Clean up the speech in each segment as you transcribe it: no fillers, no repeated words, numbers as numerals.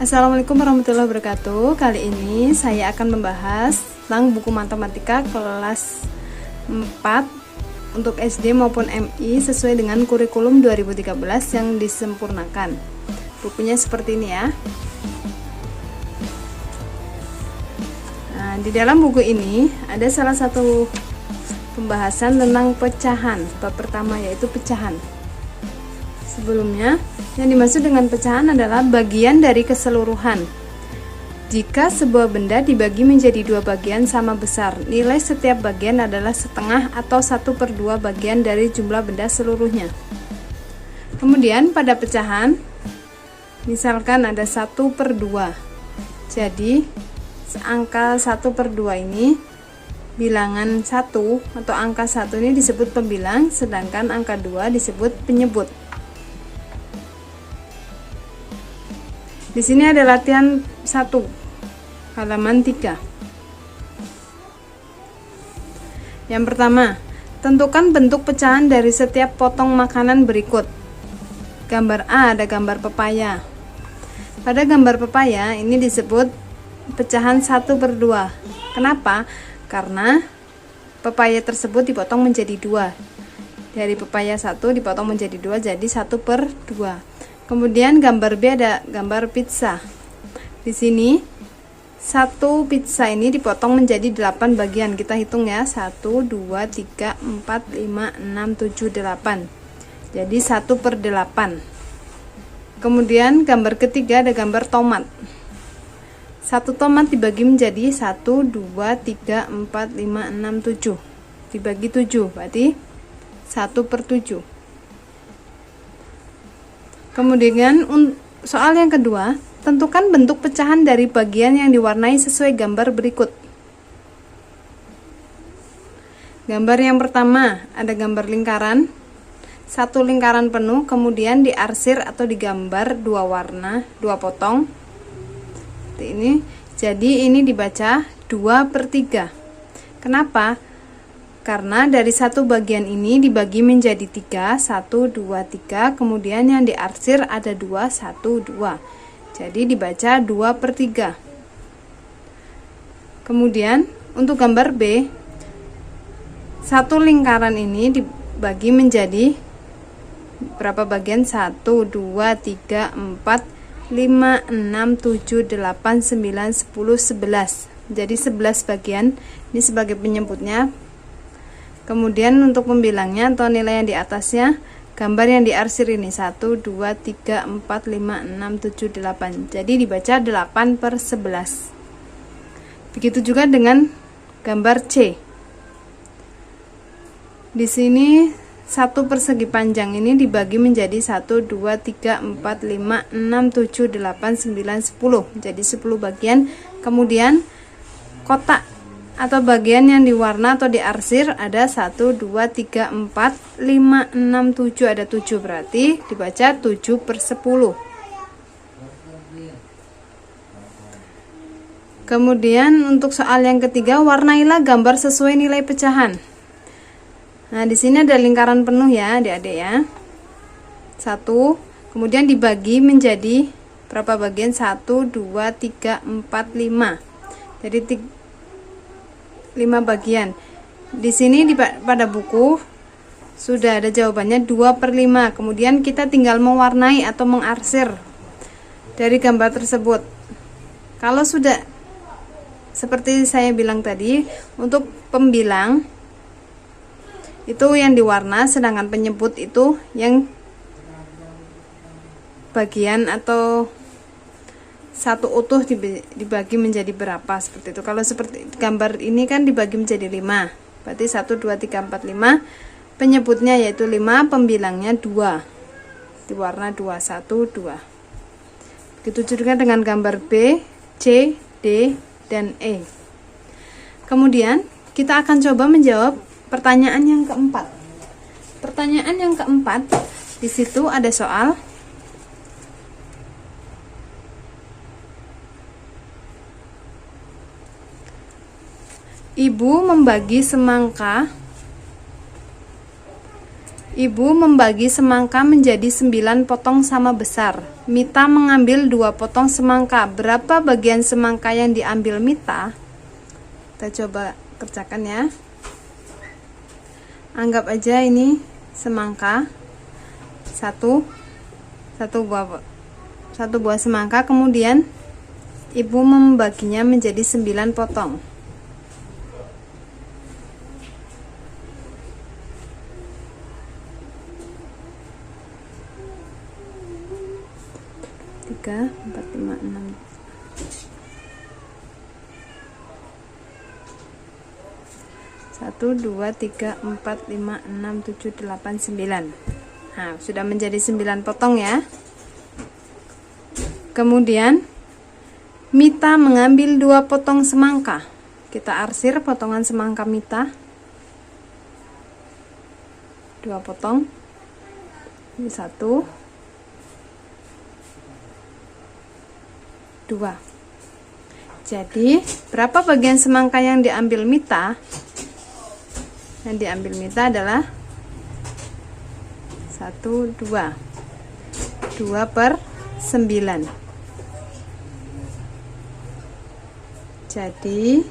Assalamualaikum warahmatullahi wabarakatuh. Kali ini saya akan membahas tentang buku matematika kelas 4 untuk SD maupun MI sesuai dengan kurikulum 2013 yang disempurnakan. Bukunya seperti ini ya. Nah, di dalam buku ini ada salah satu pembahasan tentang pecahan. Bab pertama yaitu pecahan. Sebelumnya, yang dimaksud dengan pecahan adalah bagian dari keseluruhan. Jika sebuah benda dibagi menjadi dua bagian sama besar, nilai setiap bagian adalah setengah atau 1/2 bagian dari jumlah benda seluruhnya. Kemudian pada pecahan, misalkan ada 1/2. Jadi, angka 1/2 ini, bilangan 1 atau angka 1 ini disebut pembilang, sedangkan angka 2 disebut penyebut. Di sini ada latihan 1, halaman 3. Yang pertama, tentukan bentuk pecahan dari setiap potong makanan berikut. Gambar A ada gambar pepaya. Pada gambar pepaya ini disebut pecahan 1/2. Kenapa? Karena pepaya tersebut dipotong menjadi 2. Dari pepaya 1 dipotong menjadi 2, jadi 1/2. Kemudian gambar B ada gambar pizza. Di sini satu pizza ini dipotong menjadi 8 bagian. Kita hitung ya, 1, 2, 3, 4, 5, 6, 7, 8. Jadi 1/8. Kemudian gambar ketiga ada gambar tomat. Satu tomat dibagi menjadi 1, 2, 3, 4, 5, 6, 7. Dibagi 7, berarti 1/7. Kemudian soal yang kedua, tentukan bentuk pecahan dari bagian yang diwarnai sesuai gambar berikut. Gambar yang pertama ada gambar lingkaran, satu lingkaran penuh, kemudian diarsir atau digambar dua warna, dua potong. Seperti ini. Jadi ini dibaca 2/3. Kenapa? Karena dari satu bagian ini dibagi menjadi 3, 1, 2, 3, kemudian yang diarsir ada 2, 1, 2. Jadi dibaca 2/3. Kemudian untuk gambar B, satu lingkaran ini dibagi menjadi berapa bagian? 1, 2, 3, 4, 5, 6, 7, 8, 9, 10, 11. Jadi 11 bagian. Ini sebagai penyebutnya. Kemudian untuk pembilangnya atau nilai yang di atasnya, gambar yang diarsir ini 1, 2, 3, 4, 5, 6, 7, 8. Jadi dibaca 8/11. Begitu juga dengan gambar C. Di sini satu persegi panjang ini dibagi menjadi 1, 2, 3, 4, 5, 6, 7, 8, 9, 10. Jadi 10 bagian. Kemudian kotak atau bagian yang diwarna atau diarsir ada 1, 2, 3, 4, 5, 6, 7, ada 7, berarti dibaca 7/10. Kemudian untuk soal yang ketiga, warnailah gambar sesuai nilai pecahan. Nah, di sini ada lingkaran penuh ya, adik-adik ya. 1, kemudian dibagi menjadi berapa bagian? 1, 2, 3, 4, 5. Jadi 5 bagian. Di sini pada buku sudah ada jawabannya 2/5. Kemudian kita tinggal mewarnai atau mengarsir dari gambar tersebut. Kalau sudah seperti saya bilang tadi, untuk pembilang itu yang diwarna, sedangkan penyebut itu yang bagian atau satu utuh dibagi menjadi berapa, seperti itu. Kalau seperti gambar ini kan dibagi menjadi 5, berarti 1, 2, 3, 4, 5. Penyebutnya yaitu 5, pembilangnya 2, diwarna 2, 1, 2. Begitu juga dengan gambar B, C, D, dan E. Kemudian kita akan coba menjawab pertanyaan yang keempat. Pertanyaan yang keempat, di situ ada soal Ibu membagi semangka menjadi 9 potong sama besar. Mita mengambil 2 potong semangka. Berapa bagian semangka yang diambil Mita? Kita coba kerjakan ya. Anggap aja ini semangka, satu buah semangka, kemudian ibu membaginya menjadi 9 potong. Tiga, 4, 5, 6. Satu, 2, 3, 4, 5, 6, 7, 8, 9. Nah, sudah menjadi 9 potong ya. Kemudian Mita mengambil 2 potong semangka. Kita arsir potongan semangka Mita. 2 potong. Ini 1, 2. Jadi, berapa bagian semangka yang diambil Mita? Yang diambil Mita adalah 1, 2. 2 per 9. Jadi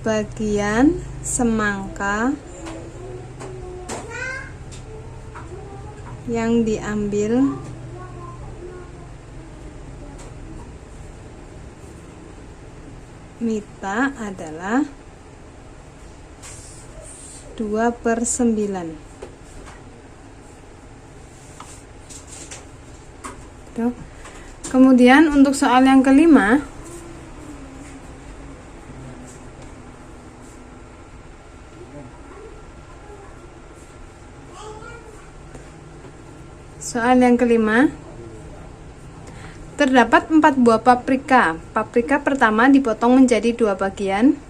bagian semangka yang diambil Mita adalah 2 per 9. Tuh. Kemudian untuk soal yang kelima, terdapat 4 buah paprika. Paprika pertama dipotong menjadi 2 bagian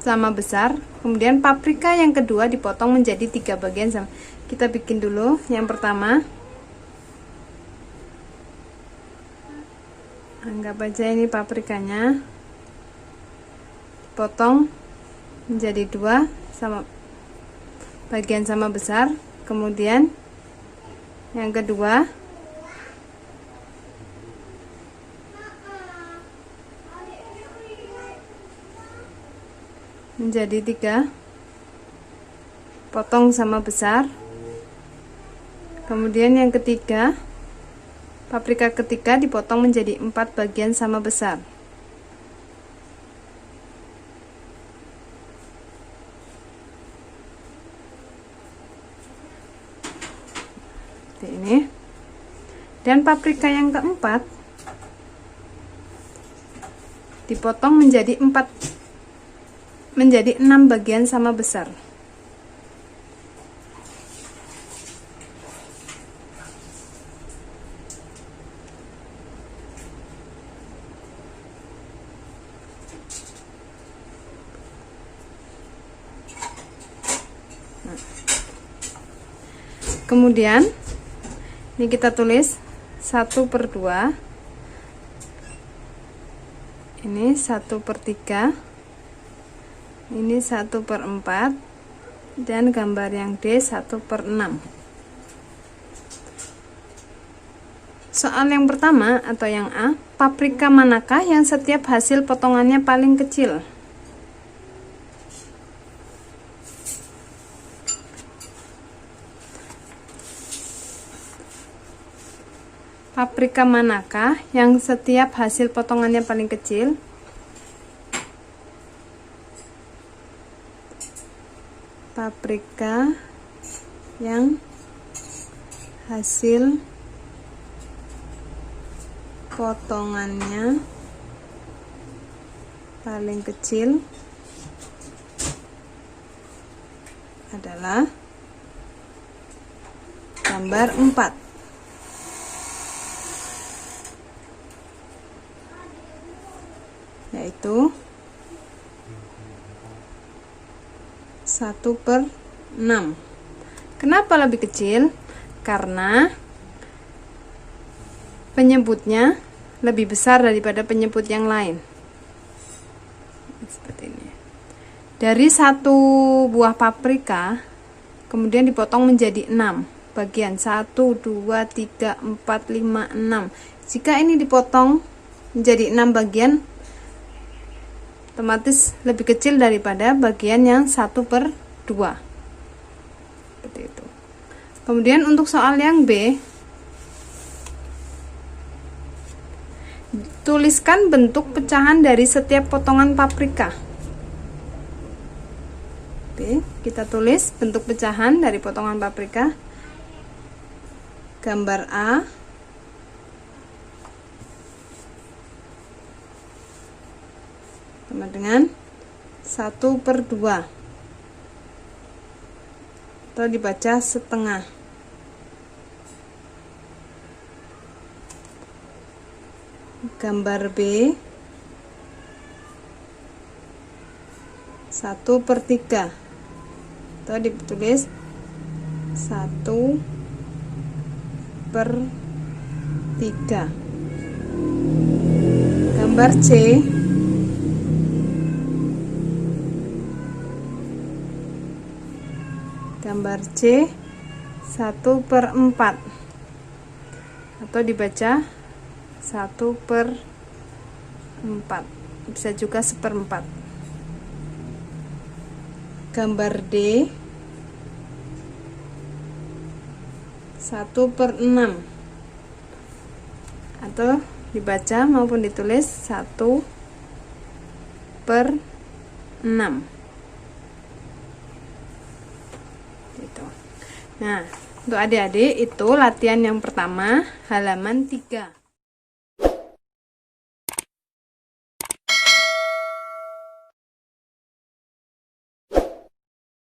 sama besar. Kemudian paprika yang kedua dipotong menjadi 3 bagian sama. Kita bikin dulu yang pertama. Anggap aja ini paprikanya. Potong menjadi 2 sama bagian sama besar. Kemudian yang kedua menjadi 3 potong sama besar. Kemudian yang ketiga, paprika ketiga dipotong menjadi 4 bagian sama besar. Seperti ini. Dan paprika yang keempat dipotong menjadi 6 bagian sama besar. Kemudian ini kita tulis 1/2, ini 1/3, ini 1/4, dan gambar yang D 1/6. Soal yang pertama atau yang A, paprika manakah yang setiap hasil potongannya paling kecil? Paprika manakah yang setiap hasil potongannya paling kecil? Paprika yang hasil potongannya paling kecil adalah gambar 4. Yaitu 1/6. Kenapa lebih kecil? Karena penyebutnya lebih besar daripada penyebut yang lain. Seperti ini. Dari 1 buah paprika kemudian dipotong menjadi 6 bagian, 1, 2, 3, 4, 5, 6. Jika ini dipotong menjadi 6 bagian, otomatis lebih kecil daripada bagian yang 1/2. Seperti itu. Kemudian untuk soal yang B, tuliskan bentuk pecahan dari setiap potongan paprika. Oke, kita tulis bentuk pecahan dari potongan paprika. Gambar A sama dengan 1/2 atau dibaca setengah. Gambar B 1/3 atau ditulis 1/3. Gambar C gambar C 1/4 atau dibaca 1/4, bisa juga 1/4. Gambar D 1/6 atau dibaca maupun ditulis 1/6 gitu. Nah, untuk adik-adik itu latihan yang pertama, halaman 3.